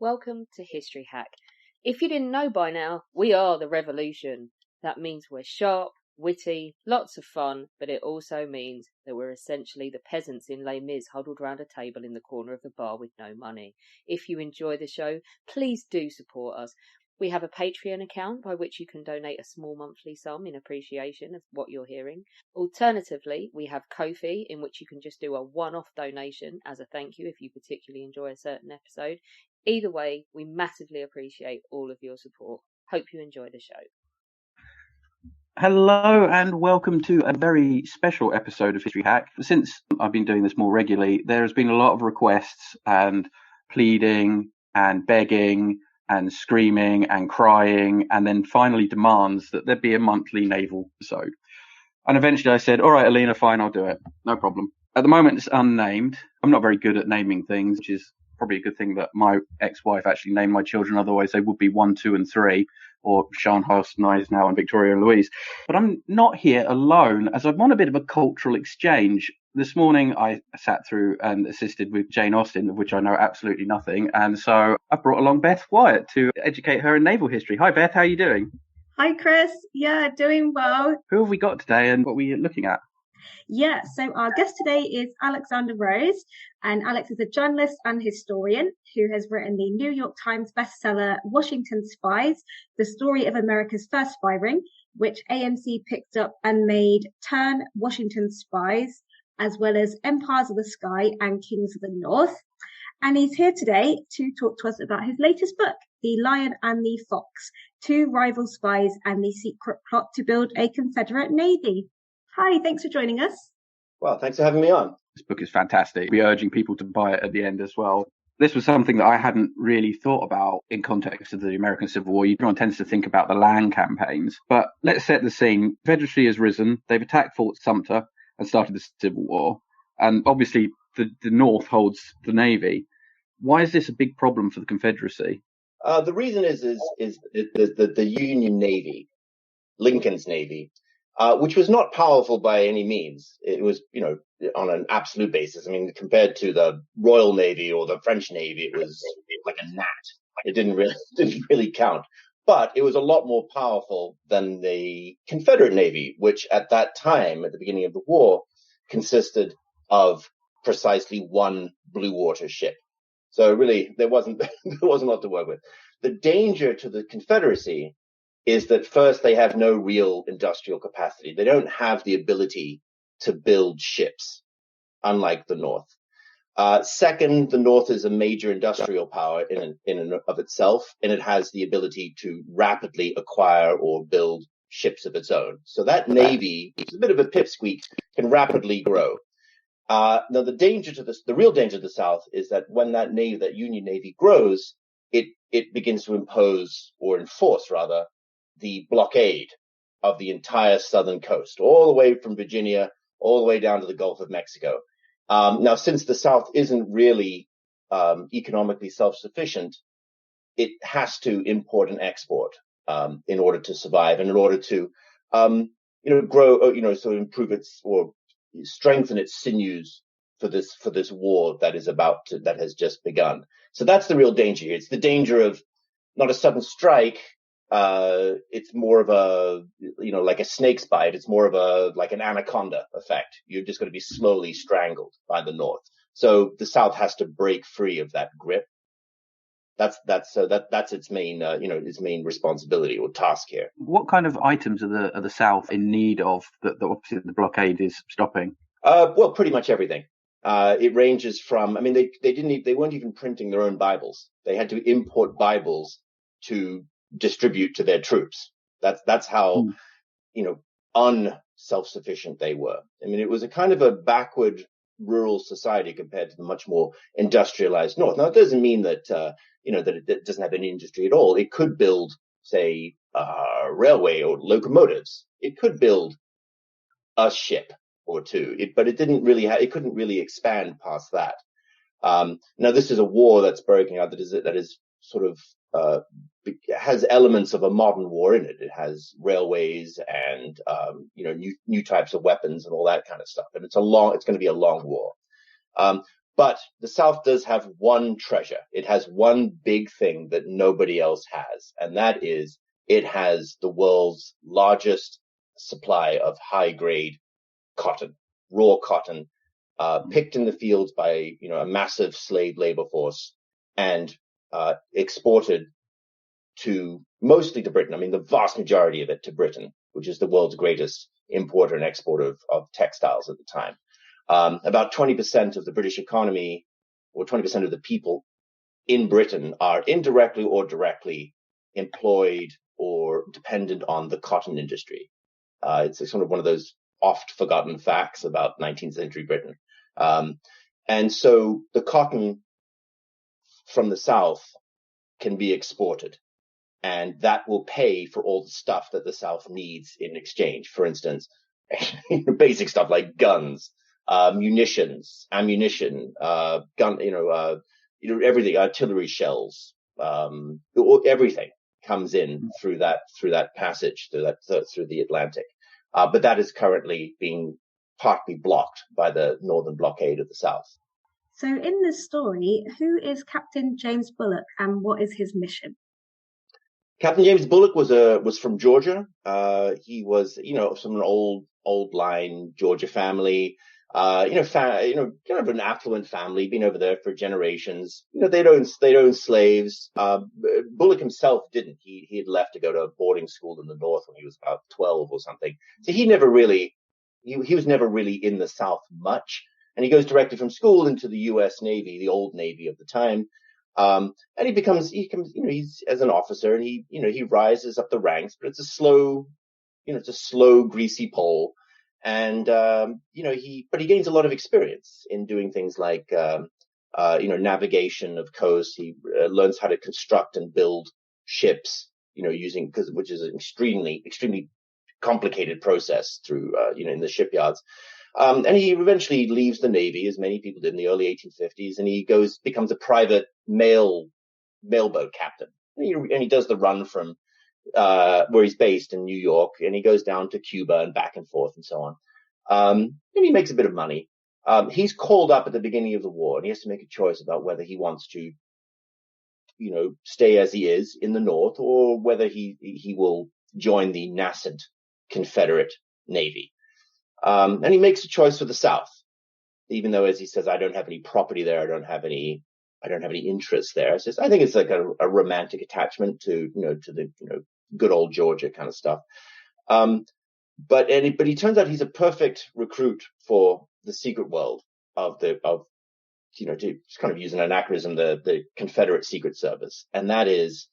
Welcome to History Hack. If you didn't know by now, we are the revolution. That means we're sharp, witty, lots of fun, but it also means that we're essentially the peasants in Les Mis huddled round a table in the corner of the bar with no money. If you enjoy the show, please do support us. We have a Patreon account by which you can donate a small monthly sum in appreciation of what you're hearing. Alternatively, we have Ko-fi, in which you can just do a one-off donation as a thank you if you particularly enjoy a certain episode. Either way, we massively appreciate all of your support. Hope you enjoy the show. Hello and welcome to a very special episode of History Hack. Since I've been doing this more regularly, there has been a lot of requests and pleading and begging and screaming and crying, and then finally demands that there be a monthly naval episode. And eventually I said, all right, Alina, fine, I'll do it. No problem. At the moment, it's unnamed. I'm not very good at naming things, which is probably a good thing that my ex-wife actually named my children. Otherwise, they would be 1, 2, and 3, or Sean Host, Nice now, and Victoria and Louise. But I'm not here alone, as I'm on a bit of a cultural exchange. This morning, I sat through and assisted with Jane Austen, of which I know absolutely nothing. And so I brought along Beth Wyatt to educate her in naval history. Hi, Beth. How are you doing? Hi, Chris. Yeah, doing well. Who have we got today and what are we looking at? Yeah, so our guest today is Alexander Rose, and Alex is a journalist and historian who has written the New York Times bestseller Washington Spies, the story of America's first spy ring, which AMC picked up and made turn Washington Spies, as well as Empires of the Sky and Kings of the North. And he's here today to talk to us about his latest book, The Lion and the Fox, Two Rival Spies and the Secret Plot to Build a Confederate Navy. Hi, thanks for joining us. Well, thanks for having me on. This book is fantastic. We're urging people to buy it at the end as well. This was something that I hadn't really thought about in context of the American Civil War. Everyone tends to think about the land campaigns. But let's set the scene. Confederacy has risen. They've attacked Fort Sumter and started the Civil War. And obviously, the North holds the Navy. Why is this a big problem for the Confederacy? The reason is the Union Navy, Lincoln's Navy, which was not powerful by any means. It was, on an absolute basis. I mean, compared to the Royal Navy or the French Navy, it was like a gnat. It didn't really count. But it was a lot more powerful than the Confederate Navy, which at that time, at the beginning of the war, consisted of precisely one blue water ship. So really, there wasn't a lot to work with. The danger to the Confederacy is that first, they have no real industrial capacity. They don't have the ability to build ships, unlike the North. Second, the North is a major industrial power in and of itself, and it has the ability to rapidly acquire or build ships of its own. So that Navy, it's a bit of a pipsqueak, can rapidly grow. Now, the real danger to the South is that when that Union Navy grows, it begins to impose or enforce rather the blockade of the entire southern coast, all the way from Virginia, all the way down to the Gulf of Mexico. Now, since the South isn't really economically self-sufficient, it has to import and export in order to survive and in order to, grow, sort of improve or strengthen its sinews for this war that has just begun. So that's the real danger here. It's the danger of not a sudden strike. It's more of a, like a snake's bite. It's more of like an anaconda effect. You're just going to be slowly strangled by the North. So the South has to break free of that grip. That's its main, its main responsibility or task here. What kind of items are the South in need of that obviously the blockade is stopping? Well, pretty much everything. It ranges from, they weren't even printing their own Bibles. They had to import Bibles to distribute to their troops. That's how, unself-sufficient they were. I mean, it was a kind of a backward rural society compared to the much more industrialized North. Now, it doesn't mean that, that it doesn't have any industry at all. It could build, say, railway or locomotives. It could build a ship or two, but it didn't really it couldn't really expand past that. Now, this is a war that's breaking out that is sort of, has elements of a modern war in it. It has railways and, new types of weapons and all that kind of stuff. And it's going to be a long war. But the South does have one treasure. It has one big thing that nobody else has, and that is it has the world's largest supply of high-grade cotton, raw cotton, picked in the fields by, a massive slave labor force and exported mostly to Britain. I mean, the vast majority of it to Britain, which is the world's greatest importer and exporter of textiles at the time. About 20% of the British economy, or 20% of the people in Britain, are indirectly or directly employed or dependent on the cotton industry. It's sort of one of those oft forgotten facts about 19th century Britain. And so the cotton from the South can be exported, and that will pay for all the stuff that the South needs in exchange. For instance, basic stuff like guns, munitions, ammunition, everything, artillery shells, everything comes in through that passage, through the Atlantic. But that is currently being partly blocked by the northern blockade of the South. So in this story, who is Captain James Bullock and what is his mission? Captain James Bullock was from Georgia. He was, from an old line Georgia family. Kind of an affluent family, been over there for generations. They'd owned slaves. Bullock himself didn't. He had left to go to a boarding school in the North when he was about 12 or something. So he was never really in the South much. And he goes directly from school into the U.S. Navy, the old Navy of the time. And he's as an officer, and he rises up the ranks, but it's a slow, greasy pole. And, he gains a lot of experience in doing things like, navigation of coast. He learns how to construct and build ships, which is an extremely, extremely complicated process through, in the shipyards. And he eventually leaves the Navy, as many people did in the early 1850s, and he becomes a private mailboat captain. And he does the run from where he's based in New York, and he goes down to Cuba and back and forth and so on. And he makes a bit of money. He's called up at the beginning of the war, and he has to make a choice about whether he wants to, stay as he is in the North, or whether he will join the nascent Confederate Navy. And he makes a choice for the South, even though, as he says, I don't have any property there. I don't have any interest there. It's just, I think it's like a romantic attachment to the good old Georgia kind of stuff. But he turns out he's a perfect recruit for the secret world to kind of use an anachronism, the Confederate Secret Service. And that is,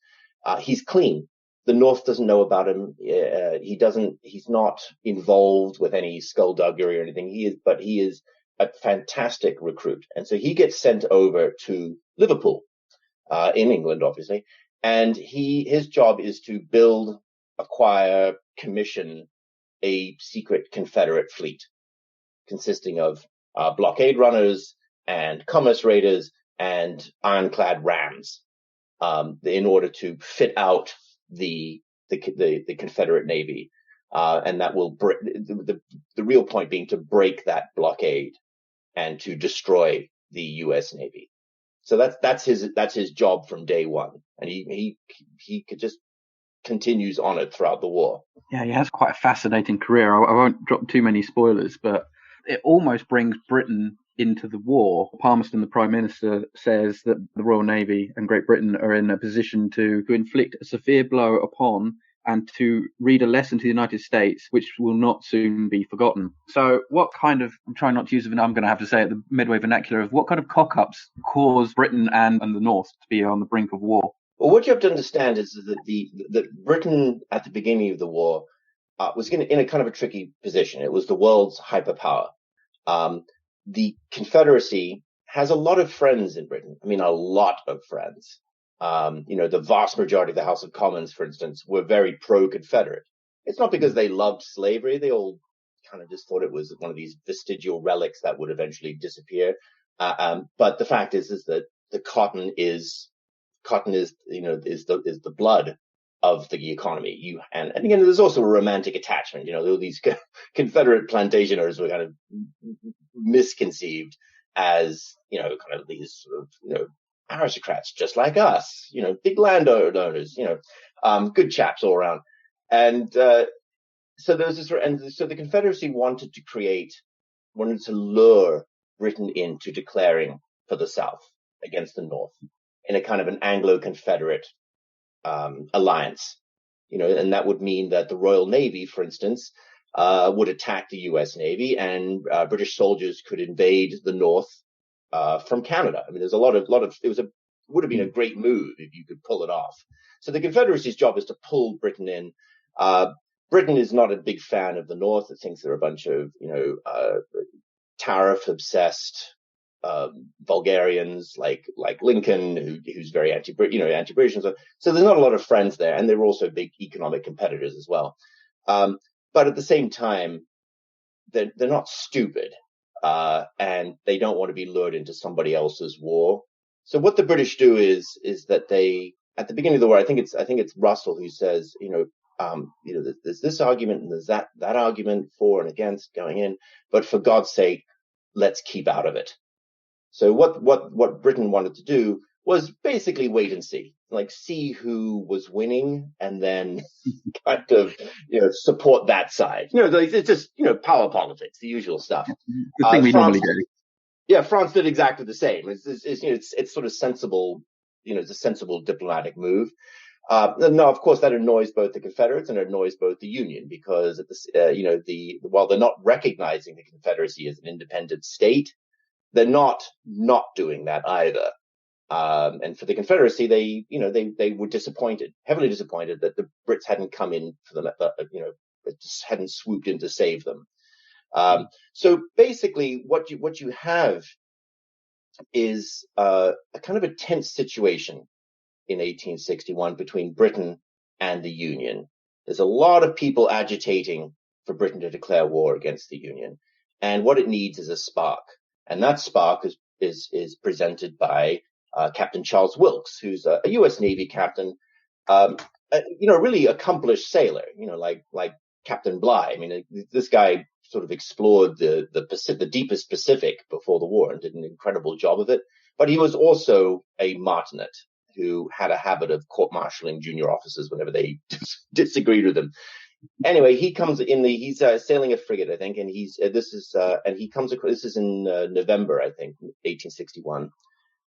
he's clean. The North doesn't know about him. He's not involved with any skullduggery or anything. He is a fantastic recruit. And so he gets sent over to Liverpool, in England, obviously. And his job is to build, acquire, commission a secret Confederate fleet consisting of blockade runners and commerce raiders and ironclad rams, in order to fit out the Confederate Navy. And that will the real point being to break that blockade and to destroy the U.S. Navy. So that's his job from day one, and he could just continues on it throughout the war. Yeah, he has quite a fascinating career. I won't drop too many spoilers, but it almost brings Britain into the war. Palmerston, the Prime Minister, says that the Royal Navy and Great Britain are in a position to inflict a severe blow upon and to read a lesson to the United States, which will not soon be forgotten. So what kind of, I'm trying not to use it, I'm going to have to say it, the Midway vernacular, of what kind of cock-ups caused Britain and the North to be on the brink of war? Well, what you have to understand is that Britain at the beginning of the war was in a kind of a tricky position. It was the world's hyperpower. The Confederacy has a lot of friends in Britain. I mean, a lot of friends. The vast majority of the House of Commons, for instance, were very pro-Confederate. It's not because they loved slavery. They all kind of just thought it was one of these vestigial relics that would eventually disappear. But the fact is that the cotton is the blood of the economy. And again, there's also a romantic attachment. These Confederate plantation owners were kind of misconceived. as, kind of these sort of, aristocrats just like us, big landowners, good chaps all around. And so there was this, and so the Confederacy wanted to lure Britain into declaring for the South against the North in a kind of an Anglo-Confederate alliance, and that would mean that the Royal Navy, for instance, would attack the U.S. Navy, and British soldiers could invade the North from Canada. I mean, there's a lot of would have been a great move if you could pull it off. So the Confederacy's job is to pull Britain in. Britain is not a big fan of the North. It thinks they're a bunch of, tariff-obsessed vulgarians like Lincoln, who's very anti-British and so. So there's not a lot of friends there, and they're also big economic competitors as well. But at the same time, they're not stupid, and they don't want to be lured into somebody else's war. So what the British do is that they, at the beginning of the war, I think it's Russell who says, there's this argument and there's that argument for and against going in, but for God's sake, let's keep out of it. So what Britain wanted to do was basically wait and see, see who was winning and then kind of, support that side. It's just, power politics, the usual stuff. The thing we normally do. Yeah, France did exactly the same. It's sort of sensible, it's a sensible diplomatic move. No, of course, that annoys both the Confederates and it annoys both the Union because, while they're not recognizing the Confederacy as an independent state, they're not doing that either. And for the Confederacy, they were heavily disappointed that the Brits hadn't come in for them, just hadn't swooped in to save them. So basically what you have is, a kind of a tense situation in 1861 between Britain and the Union. There's a lot of people agitating for Britain to declare war against the Union. And what it needs is a spark. And that spark is presented by, Captain Charles Wilkes, who's a U.S. Navy captain, really accomplished sailor, like Captain Bligh. I mean, this guy sort of explored the deepest Pacific before the war and did an incredible job of it. But he was also a martinet who had a habit of court-martialing junior officers whenever they disagreed with him. Anyway, he comes in he's sailing a frigate, I think, and this is in November, I think, 1861.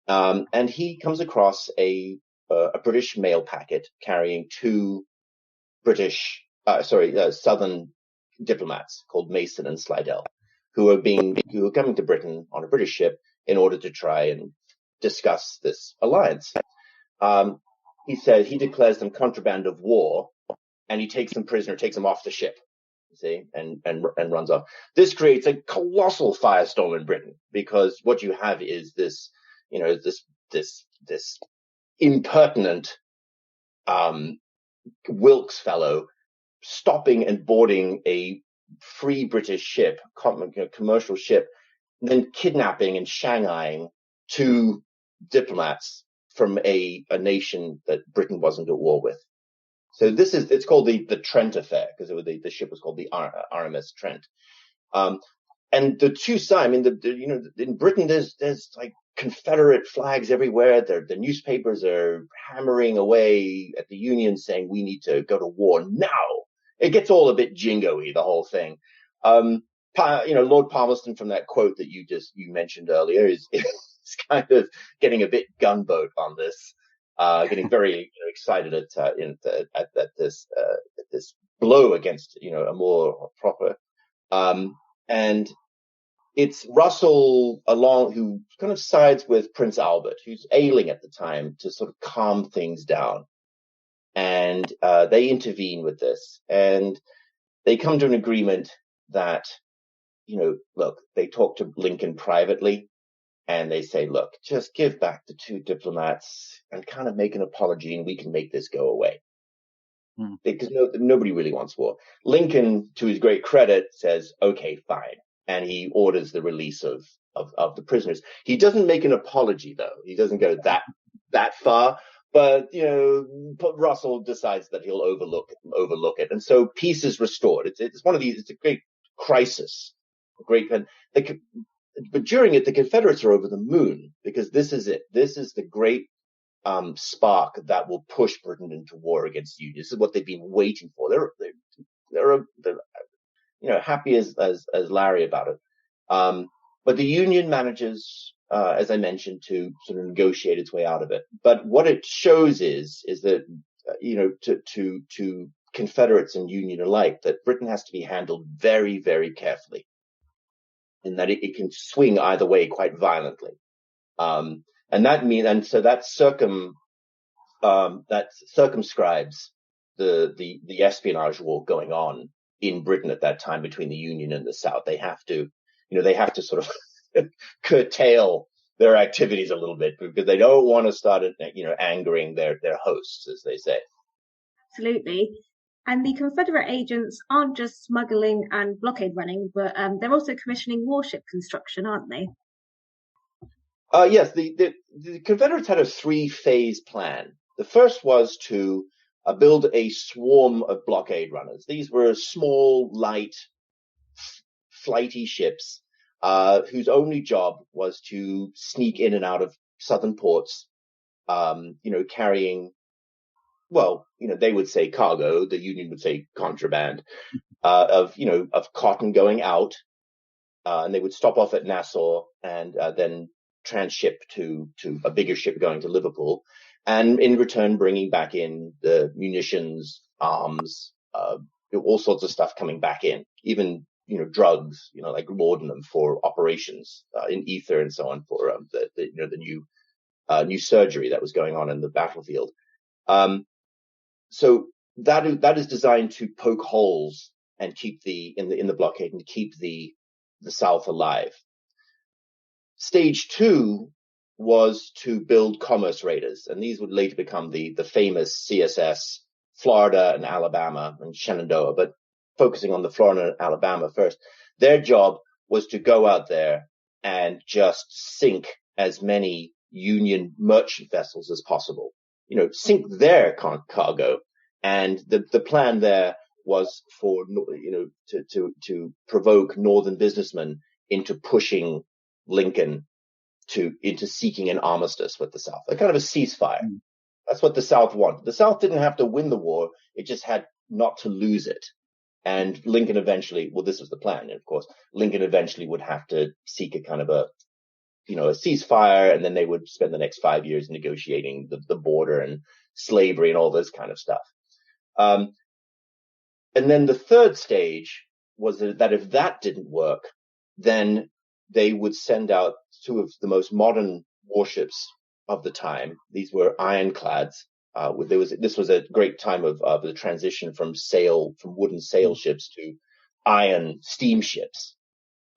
And he comes across a British mail packet carrying two Southern diplomats called Mason and Slidell, who are coming to Britain on a British ship in order to try and discuss this alliance. He said he declares them contraband of war, and he takes them prisoner, takes them off the ship, and runs off. This creates a colossal firestorm in Britain because what you have is this, this impertinent Wilkes fellow stopping and boarding a free British ship, commercial ship, and then kidnapping and shanghaiing two diplomats from a nation that Britain wasn't at war with. So it's called the Trent affair because the ship was called the RMS Trent. And the two sides, in Britain, there's like Confederate flags everywhere. The newspapers are hammering away at the Union saying we need to go to war now. It gets all a bit jingoey, the whole thing. Lord Palmerston, from that quote that you mentioned earlier, is kind of getting a bit gunboat on this, getting very excited at this blow against a more proper, and it's Russell who kind of sides with Prince Albert, who's ailing at the time, to sort of calm things down. And they intervene with this, and they come to an agreement that, look, they talk to Lincoln privately, and they say, look, just give back the two diplomats and kind of make an apology, and we can make this go away. Because nobody really wants war. Lincoln, to his great credit, says, okay, fine. And he orders the release of the prisoners. He doesn't make an apology, though. He doesn't go that far. But, Russell decides that he'll overlook it. And so peace is restored. It's one of these, it's a great crisis. but during it, the Confederates are over the moon, because this is it. This is the great spark that will push Britain into war against the Union. This is what they've been waiting for. They're happy as Larry about it. But the Union manages, as I mentioned, to sort of negotiate its way out of it. But what it shows is that, to Confederates and Union alike, that Britain has to be handled very, very carefully, and that it can swing either way quite violently. That circumscribes the espionage war going on in Britain at that time between the Union and the South. They have to sort of curtail their activities a little bit, because they don't want to start, angering their hosts, as they say. Absolutely. And the Confederate agents aren't just smuggling and blockade running, but they're also commissioning warship construction, aren't they? Yes, the Confederates had a 3-phase plan. The first was to build a swarm of blockade runners. These were small, light, flighty ships whose only job was to sneak in and out of southern ports, carrying, they would say cargo, the Union would say contraband, of cotton going out, and they would stop off at Nassau and then transship to a bigger ship going to Liverpool, and in return bringing back in the munitions, arms, all sorts of stuff coming back in, even drugs, like laudanum for operations in ether and so on for the new surgery that was going on in the battlefield. So that is designed to poke holes and keep in the blockade and keep the South alive. Stage 2 was to build commerce raiders, and these would later become the famous CSS Florida and Alabama and Shenandoah, but focusing on the Florida and Alabama first. Their job was to go out there and just sink as many Union merchant vessels as possible, sink their cargo. And the plan there was for, to provoke northern businessmen into pushing Lincoln into seeking an armistice with the South, a kind of a ceasefire. That's what the South wanted. The South didn't have to win the war. It just had not to lose it. And Lincoln eventually, this was the plan, of course, Lincoln eventually would have to seek a kind of a ceasefire, and then they would spend the next 5 years negotiating the border and slavery and all this kind of stuff. And then the third stage was that if that didn't work, then they would send out 2 of the most modern warships of the time. These were Ironclads. This was a great time of the transition from wooden sail ships to iron steamships.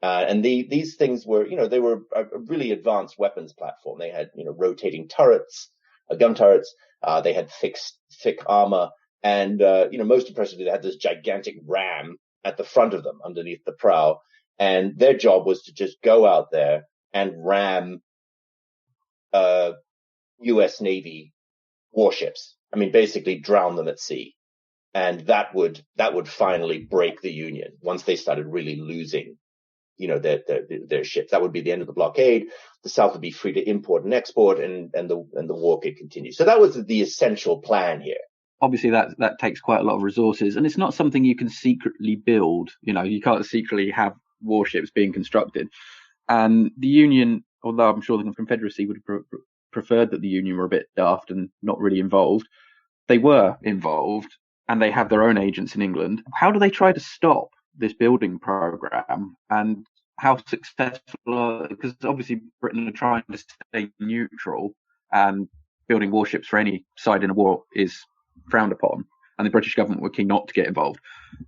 And these things were, they were a really advanced weapons platform. They had, rotating turrets, gun turrets. They had thick armor. And, most impressively, they had this gigantic ram at the front of them underneath the prow. And their job was to just go out there and ram U.S. Navy warships. I mean, basically drown them at sea. And that would finally break the Union once they started really losing, their ships. That would be the end of the blockade. The South would be free to import and export, and the war could continue. So that was the essential plan here. Obviously, that takes quite a lot of resources, and it's not something you can secretly build. You can't secretly have warships being constructed. And the Union, although I'm sure the Confederacy would have preferred that the Union were a bit daft and not really involved, they were involved, and they have their own agents in England. How do they try to stop this building program, and how successful? Because obviously Britain are trying to stay neutral, and building warships for any side in a war is frowned upon, and the British government were keen not to get involved.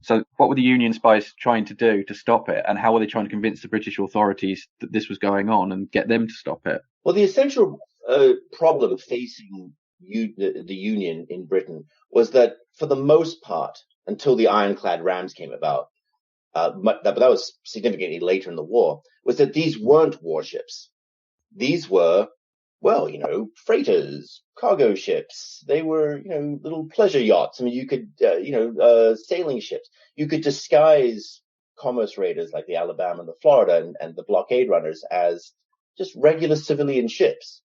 So what were the Union spies trying to do to stop it, and how were they trying to convince the British authorities that this was going on and get them to stop it? Well, the essential problem facing the Union in Britain was that, for the most part, until the Ironclad rams came about, but that was significantly later in the war, was that these weren't warships. These were, freighters, cargo ships. They were, little pleasure yachts. I mean, you could, sailing ships. You could disguise commerce raiders like the Alabama and the Florida and the blockade runners as just regular civilian ships.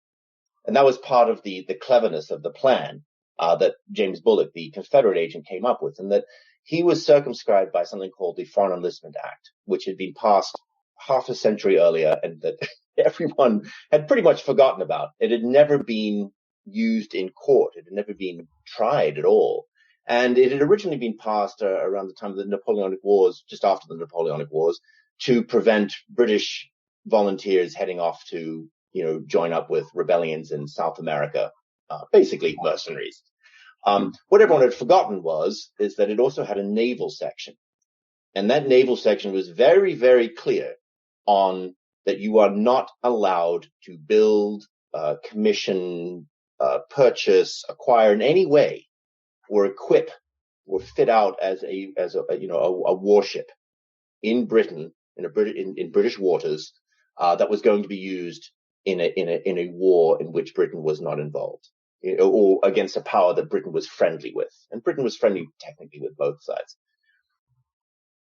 And that was part of the cleverness of the plan that James Bullock, the Confederate agent, came up with, and that he was circumscribed by something called the Foreign Enlistment Act, which had been passed half a century earlier and that everyone had pretty much forgotten about. It had never been used in court. It had never been tried at all. And it had originally been passed around the time of the Napoleonic Wars, just after the Napoleonic Wars, to prevent British volunteers heading off to, join up with rebellions in South America, basically mercenaries. What everyone had forgotten is that it also had a naval section. And that naval section was very, very clear on that you are not allowed to build, commission, purchase, acquire in any way, or equip, or fit out as a warship in Britain, in British waters, that was going to be used in a war in which Britain was not involved, or against a power that Britain was friendly with. And Britain was friendly technically with both sides.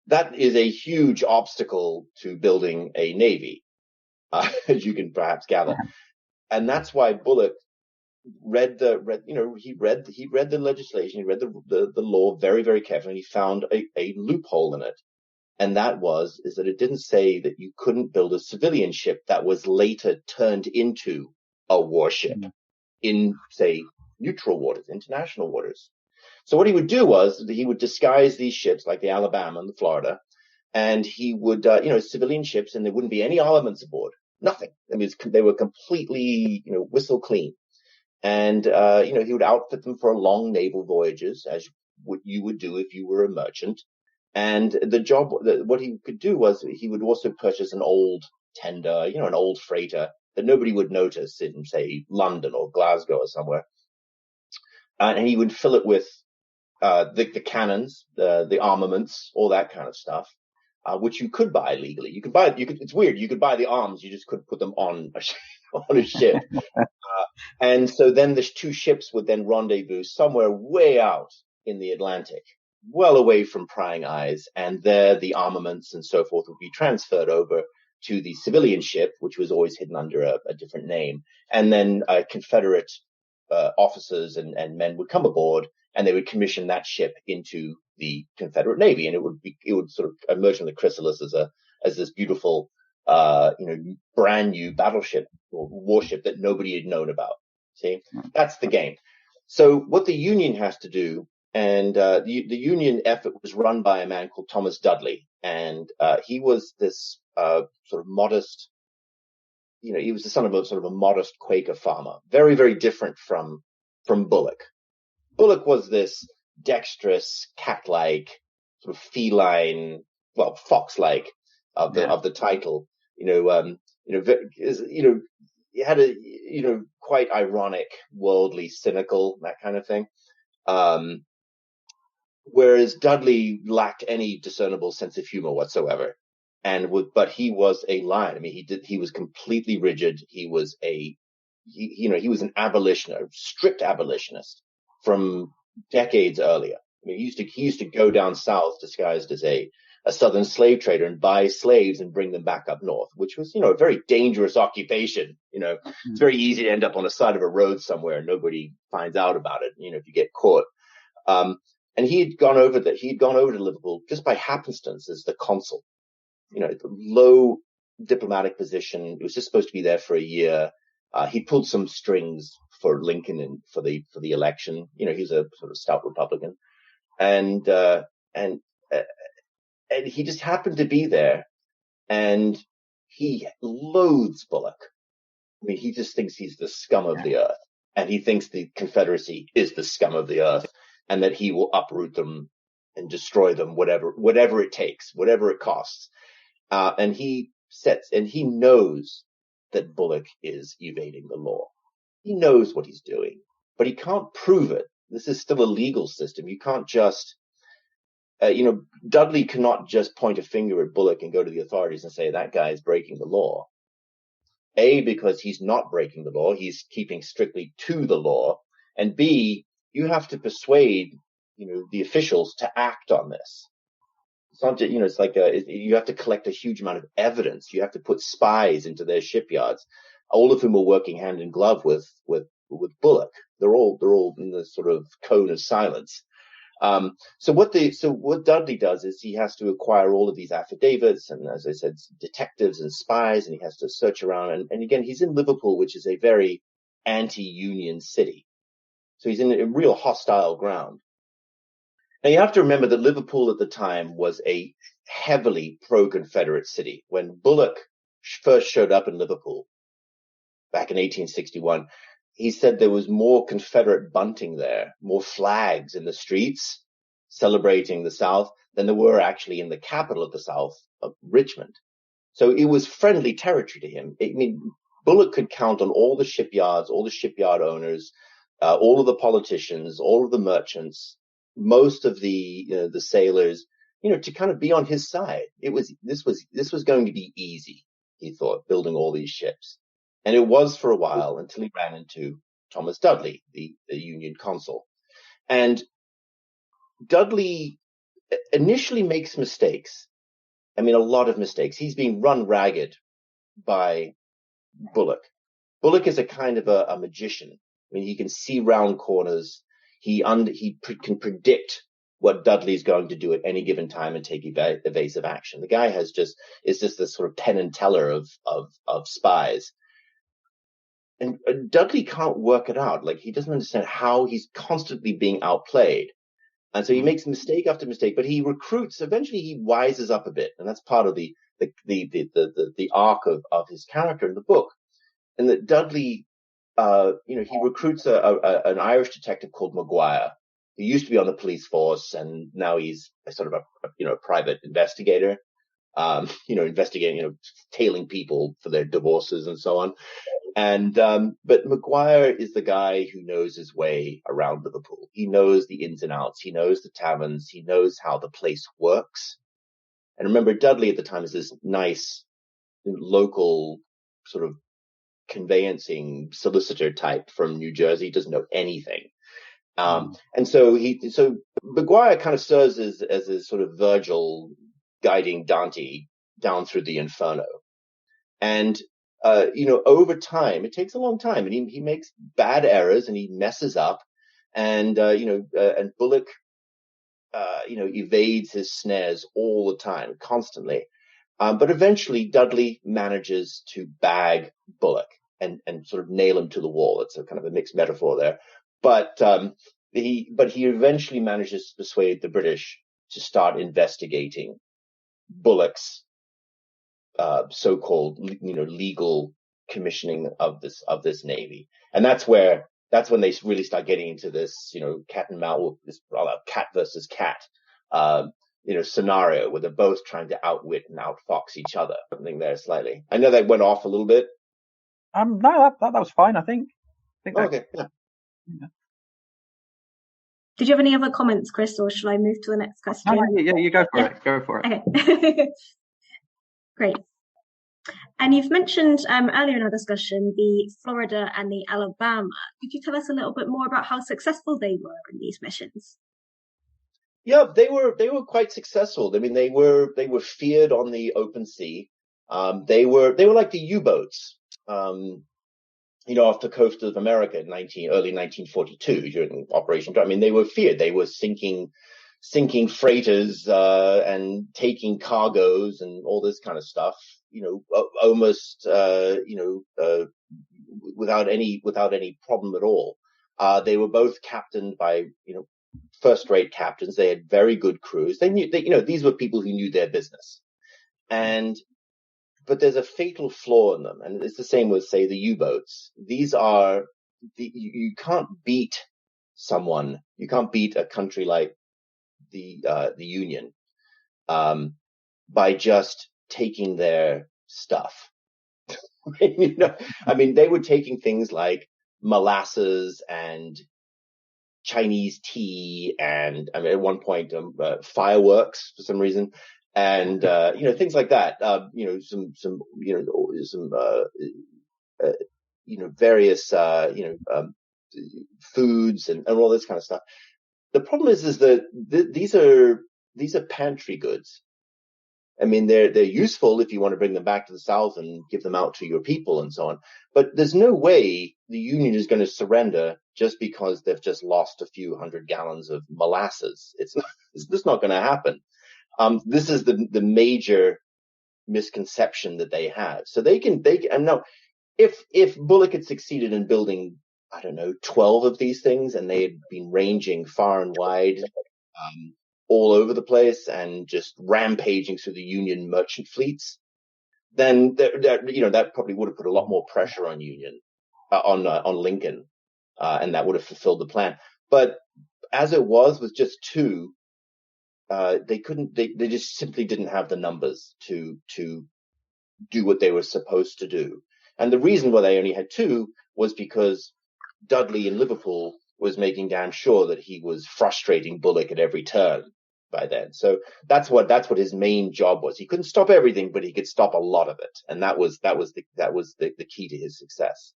That is a huge obstacle to building a navy, as you can perhaps gather. And that's why Bullock read the legislation, he read the law very, very carefully, and he found a loophole in it. And that is that it didn't say that you couldn't build a civilian ship that was later turned into a warship in, say, neutral waters, international waters. So what he would do was that he would disguise these ships like the Alabama and the Florida, and he would, civilian ships, and there wouldn't be any armaments aboard. Nothing. I mean, they were completely, whistle clean. And, he would outfit them for long naval voyages, as what you would do if you were a merchant. And what he could do was he would also purchase an old tender, an old freighter that nobody would notice in, say, London or Glasgow or somewhere. And he would fill it with the cannons, the armaments, all that kind of stuff, which you could buy legally. It's weird. You could buy the arms. You just couldn't put them on a ship. And so then the two ships would then rendezvous somewhere way out in the Atlantic, well away from prying eyes. And there the armaments and so forth would be transferred over to the civilian ship, which was always hidden under a different name. And then Confederate officers and men would come aboard, and they would commission that ship into the Confederate Navy, and it would sort of emerge from the chrysalis as this beautiful, brand new battleship or warship that nobody had known about. See, that's the game. So what the Union has to do, and the Union effort was run by a man called Thomas Dudley, and he was this sort of modest. He was the son of a modest Quaker farmer, very, very different from Bullock. Bullock was this dexterous, cat-like, sort of feline, well, fox-like of the title. He had a quite ironic, worldly, cynical, that kind of thing. Whereas Dudley lacked any discernible sense of humor whatsoever. But he was a lion. I mean, he was completely rigid. He was he was an abolitionist, a strict abolitionist from decades earlier. I mean, he used to go down south disguised as a southern slave trader and buy slaves and bring them back up north, which was, a very dangerous occupation. It's very easy to end up on the side of a road somewhere and nobody finds out about it, if you get caught. And he had gone over to Liverpool just by happenstance as the consul. Low diplomatic position. He was just supposed to be there for a year. He pulled some strings for Lincoln and for the election. He was a sort of stout Republican, and he just happened to be there, and he loathes Bullock. I mean, he just thinks he's the scum of the earth, and he thinks the Confederacy is the scum of the earth, and that he will uproot them and destroy them, whatever it takes, whatever it costs. And he knows that Bullock is evading the law. He knows what he's doing, but he can't prove it. This is still a legal system. You can't just, Dudley cannot just point a finger at Bullock and go to the authorities and say that guy is breaking the law. A, because he's not breaking the law. He's keeping strictly to the law. And B, you have to persuade, the officials to act on this. not just, it's like you have to collect a huge amount of evidence. You have to put spies into their shipyards, all of whom are working hand in glove with Bullock. They're all in this sort of cone of silence. So what Dudley does is he has to acquire all of these affidavits and, as I said, detectives and spies, and he has to search around. And again, he's in Liverpool, which is a very anti-union city. So he's in a real hostile ground. Now you have to remember that Liverpool at the time was a heavily pro-Confederate city. When Bullock first showed up in Liverpool back in 1861, he said there was more Confederate bunting there, more flags in the streets celebrating the South than there were actually in the capital of the South, of Richmond. So it was friendly territory to him. I mean, Bullock could count on all the shipyards, all the shipyard owners, all of the politicians, all of the merchants, most of the sailors, to kind of be on his side. This was going to be easy, he thought, building all these ships. And it was for a while until he ran into Thomas Dudley, the Union consul. And Dudley initially makes mistakes. I mean, a lot of mistakes. He's being run ragged by Bullock. Bullock is a kind of a magician. I mean, he can see round corners. He can predict what Dudley's going to do at any given time and take evasive action. The guy is just this sort of Penn and Teller of spies. And Dudley can't work it out. Like, he doesn't understand how he's constantly being outplayed. And so he makes mistake after mistake, but he recruits. Eventually he wises up a bit. And that's part of the arc of his character in the book. And that Dudley, he recruits an Irish detective called Maguire, who used to be on the police force, and now he's a sort of a private investigator, investigating, tailing people for their divorces and so on. And, but Maguire is the guy who knows his way around Liverpool. He knows the ins and outs. He knows the taverns. He knows how the place works. And remember, Dudley at the time is this nice local sort of conveyancing solicitor type from New Jersey. He doesn't know anything. And so Maguire kind of serves as a sort of Virgil guiding Dante down through the Inferno. And, over time, it takes a long time, and he makes bad errors and he messes up, and, and Bullock, evades his snares all the time, constantly. But eventually Dudley manages to bag Bullock and sort of nail him to the wall. It's a kind of a mixed metaphor there. But he eventually manages to persuade the British to start investigating Bullock's so-called legal commissioning of this navy. And that's when they really start getting into this cat and mouse, this cat versus cat scenario where they're both trying to outwit and outfox each other. Something there slightly. I know that went off a little bit. No, that was fine. I think okay. Yeah. Did you have any other comments, Chris, or shall I move to the next question? Yeah, you go for it. Go for it. Okay. Great. And you've mentioned earlier in our discussion the Florida and the Alabama. Could you tell us a little bit more about how successful they were in these missions? Yeah, they were quite successful. I mean, they were feared on the open sea. They were like the U-boats, off the coast of America in early 1942 during Operation. I mean, they were feared. They were sinking freighters and taking cargoes and all this kind of stuff. Almost without any problem at all. They were both captained by first-rate captains. They had very good crews. They knew these were people who knew their business. But there's a fatal flaw in them, and it's the same with, say, the U-boats. These are you can't beat someone. You can't beat a country like the Union by just taking their stuff. I mean, they were taking things like molasses and Chinese tea, and I mean, at one point, fireworks for some reason, and things like that. Various foods and all this kind of stuff. The problem is that these are pantry goods. I mean, they're useful if you want to bring them back to the South and give them out to your people and so on. But there's no way the Union is going to surrender just because they've just lost a few 100 gallons of molasses. It's just not going to happen. This is the major misconception that they have. So they can, and now, if Bullock had succeeded in building, I don't know, 12 of these things, and they had been ranging far and wide, all over the place and just rampaging through the Union merchant fleets, then that probably would have put a lot more pressure on on Lincoln, and that would have fulfilled the plan. But as it was, with just two, they just simply didn't have the numbers to do what they were supposed to do. And the reason why they only had two was because Dudley in Liverpool was making damn sure that he was frustrating Bullock at every turn by then. So that's what his main job was. He couldn't stop everything, but he could stop a lot of it. And that was the key to his success.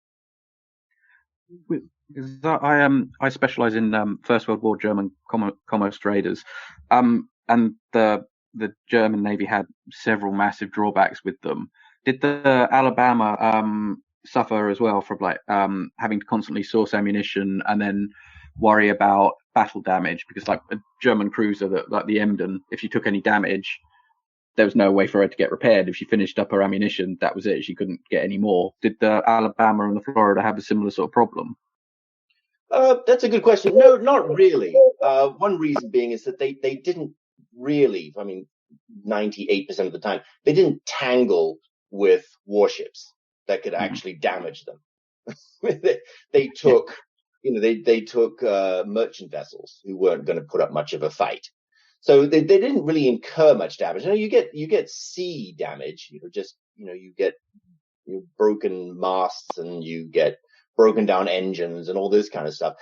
I specialize in First World War German commerce traders, and the German Navy had several massive drawbacks with them. Did the Alabama suffer as well from having to constantly source ammunition and then worry about battle damage? Because like a German cruiser like the Emden, if she took any damage, there was no way for her to get repaired. If she finished up her ammunition, that was it. She couldn't get any more. Did the Alabama and the Florida have a similar sort of problem? That's a good question. No, not really. One reason being is that they didn't really, 98% of the time, they didn't tangle with warships that could actually damage them. they took, they took merchant vessels who weren't going to put up much of a fight. So they didn't really incur much damage. Now you get sea damage, you get broken masts and you get broken down engines and all this kind of stuff,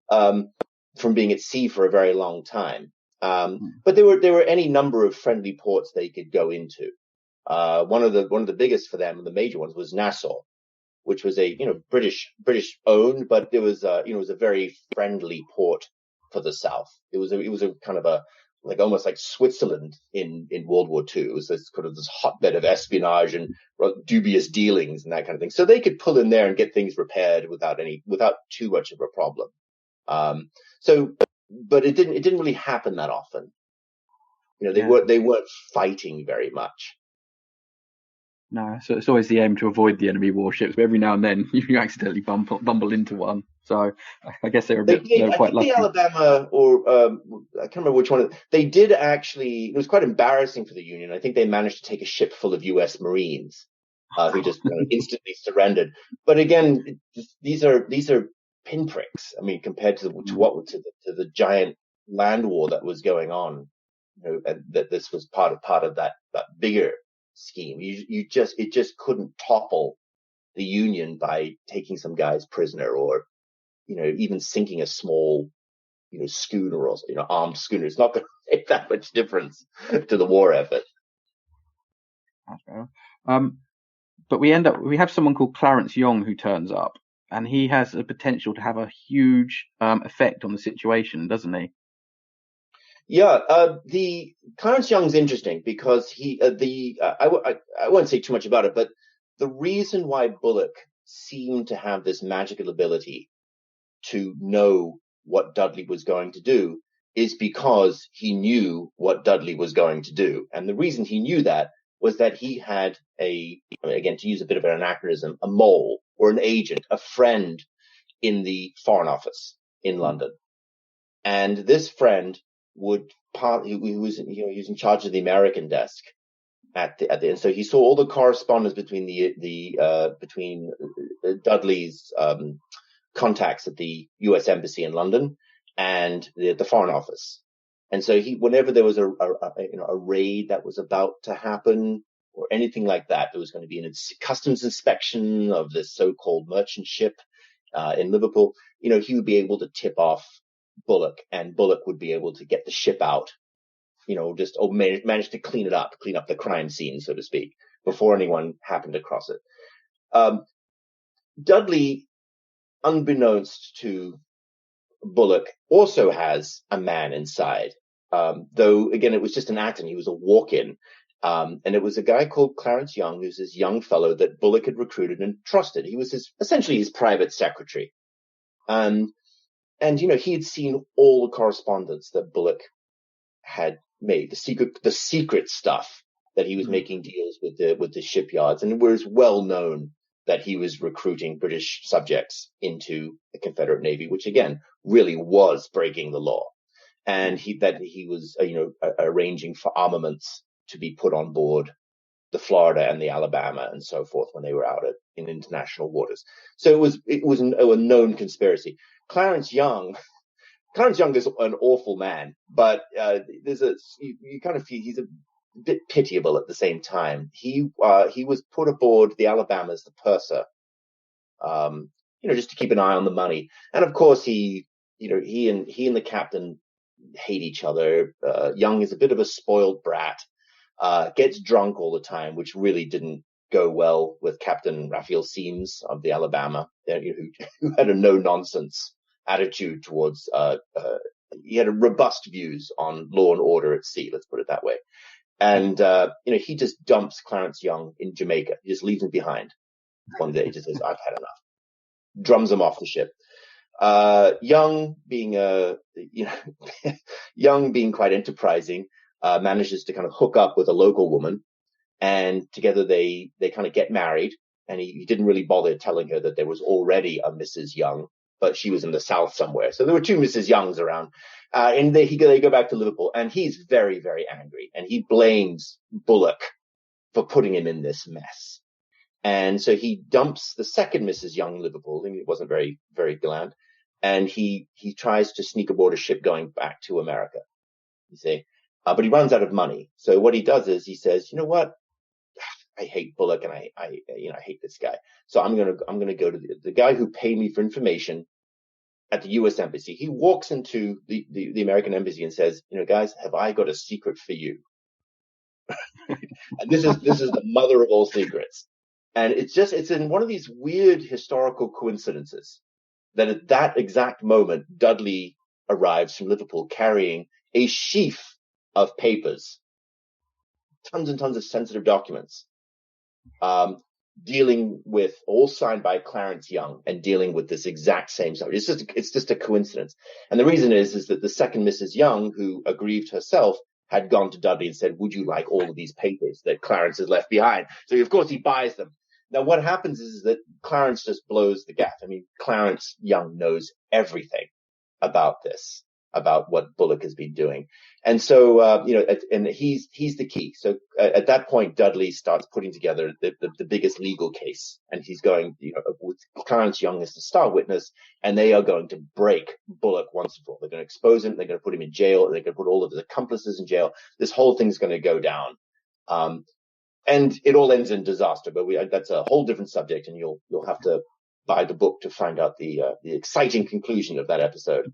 from being at sea for a very long time. But there were any number of friendly ports they could go into. One of the biggest for them, the major ones, was Nassau, which was a British owned, but it was it was a very friendly port for the South. It was a kind of almost like Switzerland in World War II. It was this kind of this hotbed of espionage and dubious dealings and that kind of thing. So they could pull in there and get things repaired without too much of a problem. But it didn't really happen that often. They weren't fighting very much. No, so it's always the aim to avoid the enemy warships, but every now and then you accidentally bumble into one. So I guess they were quite lucky. The Alabama, or I can't remember which one. They did actually. It was quite embarrassing for the Union. I think they managed to take a ship full of U.S. Marines who just instantly surrendered. But again, these are pinpricks. Compared to the giant land war that was going on, and that this was part of that bigger scheme. It just couldn't topple the Union by taking some guys prisoner, or even sinking a small schooner or armed schooner. It's not going to make that much difference to the war effort. But we have someone called Clarence Young who turns up, and he has the potential to have a huge effect on the situation, doesn't he? Yeah, the Clarence Young's interesting because I won't say too much about it, but the reason why Bullock seemed to have this magical ability to know what Dudley was going to do is because he knew what Dudley was going to do. And the reason he knew that was that he had again, to use a bit of an anachronism, a mole or an agent, a friend in the Foreign Office in London. And this friend he was in charge of the American desk at the end. So he saw all the correspondence between between Dudley's contacts at the U.S. Embassy in London and the Foreign Office. And so whenever there was a raid that was about to happen or anything like that, there was going to be a customs inspection of this so-called merchant ship in Liverpool, he would be able to tip off Bullock, and Bullock would be able to get the ship out, manage to clean up the crime scene, so to speak, before anyone happened across it. Dudley, unbeknownst to Bullock, also has a man inside, though again it was just an act and he was a walk-in. And it was a guy called Clarence Young, who's this young fellow that Bullock had recruited and trusted. He was essentially his private secretary. And, he had seen all the correspondence that Bullock had made, the secret stuff that he was making deals with the shipyards. And it was well known that he was recruiting British subjects into the Confederate Navy, which again, really was breaking the law. And he was, arranging for armaments to be put on board the Florida and the Alabama and so forth when they were out in international waters. So it was a known conspiracy. Clarence Young is an awful man, but you kind of feel he's a bit pitiable at the same time. He was put aboard the Alabama as the purser, just to keep an eye on the money. And of course, he and the captain hate each other. Young is a bit of a spoiled brat, gets drunk all the time, which really didn't go well with Captain Raphael Seames of the Alabama, who had a no-nonsense attitude towards, he had robust views on law and order at sea, let's put it that way. And, he just dumps Clarence Young in Jamaica. He just leaves him behind one day. He just says, I've had enough. Drums him off the ship. Young being quite enterprising, manages to kind of hook up with a local woman, and together they kind of get married. And he didn't really bother telling her that there was already a Mrs. Young, but she was in the South somewhere. So there were two Mrs. Youngs around. And they go back to Liverpool, and he's very, very angry, and he blames Bullock for putting him in this mess. And so he dumps the second Mrs. Young in Liverpool. I mean, it wasn't very, very gallant. And he tries to sneak aboard a ship going back to America, you see. But he runs out of money. So what he does is he says, you know what? I hate Bullock, and I hate this guy. So I'm going to go to the guy who paid me for information at the U.S. Embassy. He walks into the American Embassy and says, guys, have I got a secret for you? And this is the mother of all secrets. And it's in one of these weird historical coincidences that at that exact moment, Dudley arrives from Liverpool carrying a sheaf of papers, tons and tons of sensitive documents, dealing with, all signed by Clarence Young, and dealing with this exact same subject. It's just a coincidence. And the reason is that the second Mrs. Young, who aggrieved herself, had gone to Dudley and said, would you like all of these papers that Clarence has left behind? So of course he buys them. Now what happens is that Clarence just blows the gaff. I mean, Clarence Young knows everything about this, about what Bullock has been doing. And so, and he's the key. So at that point, Dudley starts putting together the biggest legal case, and he's going, with Clarence Young as the star witness, and they are going to break Bullock once and for all. They're going to expose him. They're going to put him in jail. They're going to put all of his accomplices in jail. This whole thing's going to go down. And it all ends in disaster, but that's a whole different subject, and you'll have to buy the book to find out the exciting conclusion of that episode.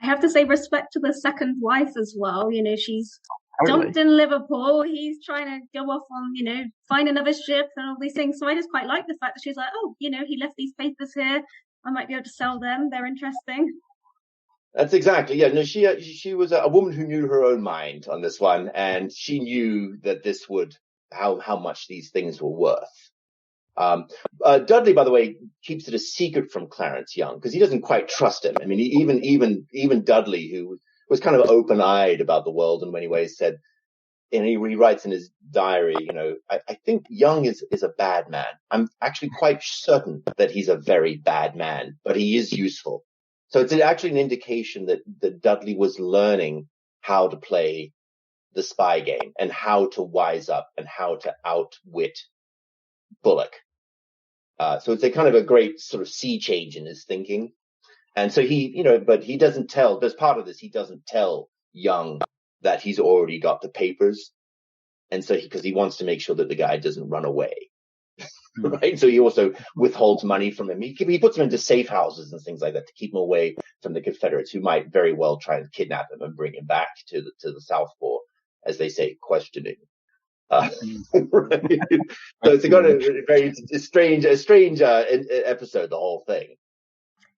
I have to say respect to the second wife as well. She's dumped in Liverpool. He's trying to go off on, find another ship and all these things. So I just quite like the fact that she's like, oh, he left these papers here. I might be able to sell them. They're interesting. That's exactly, yeah. No, she was a woman who knew her own mind on this one, and she knew that this would, how much these things were worth. Dudley, by the way, keeps it a secret from Clarence Young because he doesn't quite trust him. I mean, even Dudley, who was kind of open-eyed about the world in many ways, said, and he writes in his diary, I think Young is a bad man. I'm actually quite certain that he's a very bad man, but he is useful. So it's actually an indication that Dudley was learning how to play the spy game and how to wise up and how to outwit Bullock. So it's a kind of a great sort of sea change in his thinking. And so but he doesn't tell, there's part of this, he doesn't tell Young that he's already got the papers. And so because he wants to make sure that the guy doesn't run away. Right. So he also withholds money from him. He puts him into safe houses and things like that to keep him away from the Confederates, who might very well try and kidnap him and bring him back to the South for, as they say, questioning. Right. So it's got a very strange episode, the whole thing.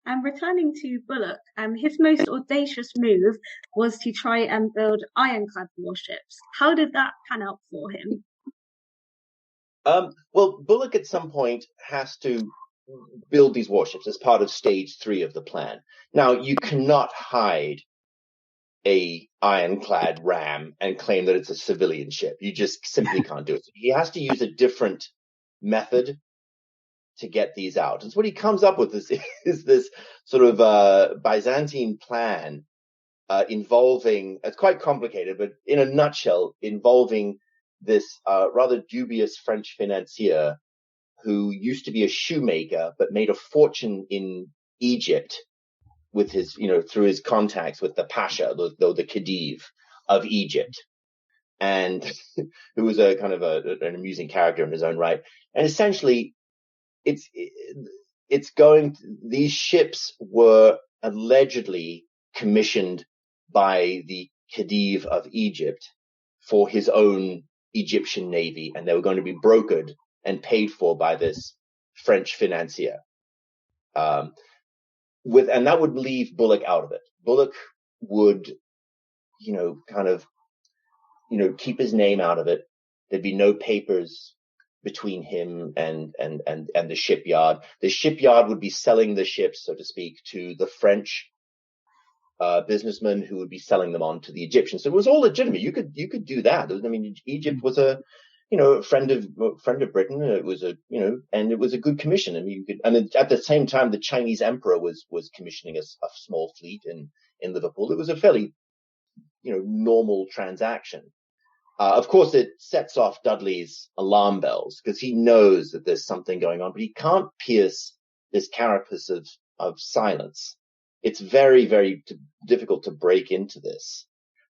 And returning to Bullock, his most audacious move was to try and build ironclad warships. How did that pan out for him? Well, Bullock at some point has to build these warships as part of stage 3 of the plan. Now, you cannot hide a ironclad ram and claim that it's a civilian ship. You just simply can't do it. He has to use a different method to get these out. And so what he comes up with is this sort of Byzantine plan involving, it's quite complicated, but in a nutshell, involving this rather dubious French financier who used to be a shoemaker but made a fortune in Egypt with his, through his contacts with the Pasha, the Khedive of Egypt, and who was a kind of an amusing character in his own right. And essentially, these ships were allegedly commissioned by the Khedive of Egypt for his own Egyptian navy, and they were going to be brokered and paid for by this French financier. And that would leave Bullock out of it. Bullock would, keep his name out of it. There'd be no papers between him and the shipyard. The shipyard would be selling the ships, so to speak, to the French businessmen who would be selling them on to the Egyptians. So it was all legitimate. You could do that. Egypt was a friend of Britain. It was and it was a good commission. And at the same time, the Chinese emperor was commissioning a small fleet in Liverpool. It was a fairly, normal transaction. Of course, it sets off Dudley's alarm bells because he knows that there's something going on, but he can't pierce this carapace of silence. It's very, very difficult to break into this.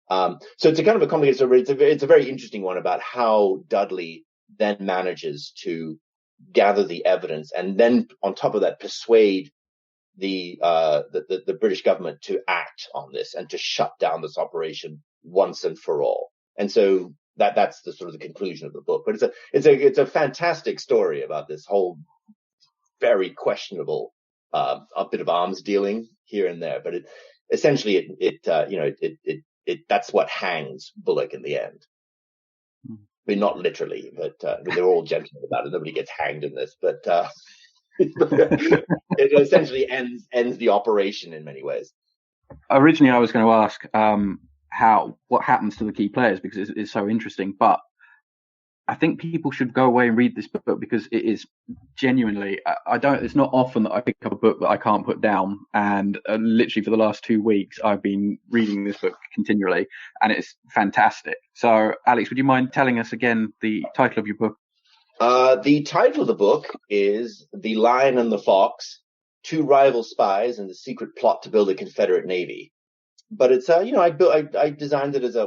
So it's a kind of a complicated story. It's a very interesting one about how Dudley then manages to gather the evidence and then on top of that persuade the British government to act on this and to shut down this operation once and for all. And so that's the sort of the conclusion of the book. But it's a fantastic story about this whole very questionable a bit of arms dealing here and there. But that's what hangs Bullock in the end. I mean, not literally, but they're all gentle about it. Nobody gets hanged in this, but it essentially ends the operation in many ways. Originally, I was going to ask what happens to the key players because it's so interesting, but I think people should go away and read this book because it is genuinely, it's not often that I pick up a book that I can't put down. And literally for the last 2 weeks, I've been reading this book continually and it's fantastic. So Alex, would you mind telling us again the title of your book? The title of the book is The Lion and the Fox, Two Rival Spies and the Secret Plot to Build a Confederate Navy. But it's, I designed it I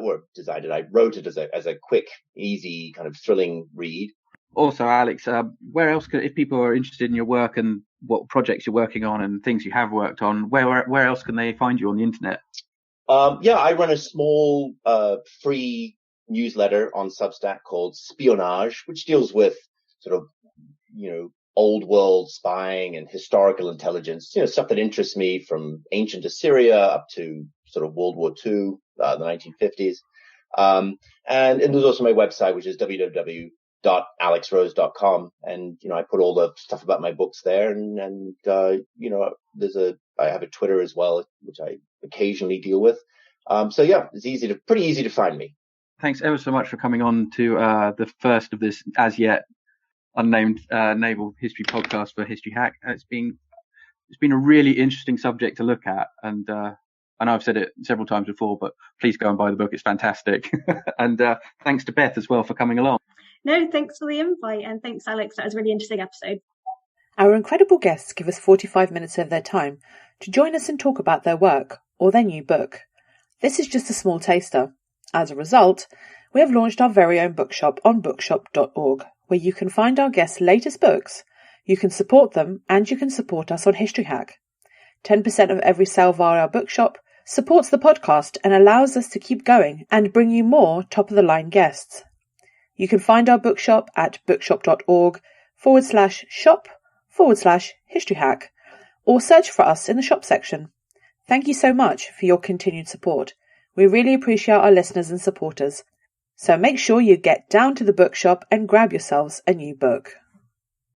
wrote it as a quick, easy, kind of thrilling read. Also, Alex, where else if people are interested in your work and what projects you're working on and things you have worked on, where else can they find you on the internet? I run a small, free newsletter on Substack called Spionage, which deals with sort of, old world spying and historical intelligence, stuff that interests me from ancient Assyria up to sort of World War II, the 1950s. And there's also my website, which is www.alexrose.com. And, I put all the stuff about my books there. And I have a Twitter as well, which I occasionally deal with. It's pretty easy to find me. Thanks ever so much for coming on to the first of this as yet unnamed naval history podcast for History Hack. It's been a really interesting subject to look at, and I know I've said it several times before, but please go and buy the book. It's fantastic. And thanks to Beth as well for coming along. No, thanks for the invite, and thanks, Alex. That was a really interesting episode. Our incredible guests give us 45 minutes of their time to join us and talk about their work or their new book. This is just a small taster. As a result, we have launched our very own bookshop on bookshop.org, where you can find our guests' latest books, you can support them, and you can support us on History Hack. 10% of every sale via our bookshop supports the podcast and allows us to keep going and bring you more top-of-the-line guests. You can find our bookshop at bookshop.org/shop/historyhack, or search for us in the shop section. Thank you so much for your continued support. We really appreciate our listeners and supporters. So make sure you get down to the bookshop and grab yourselves a new book.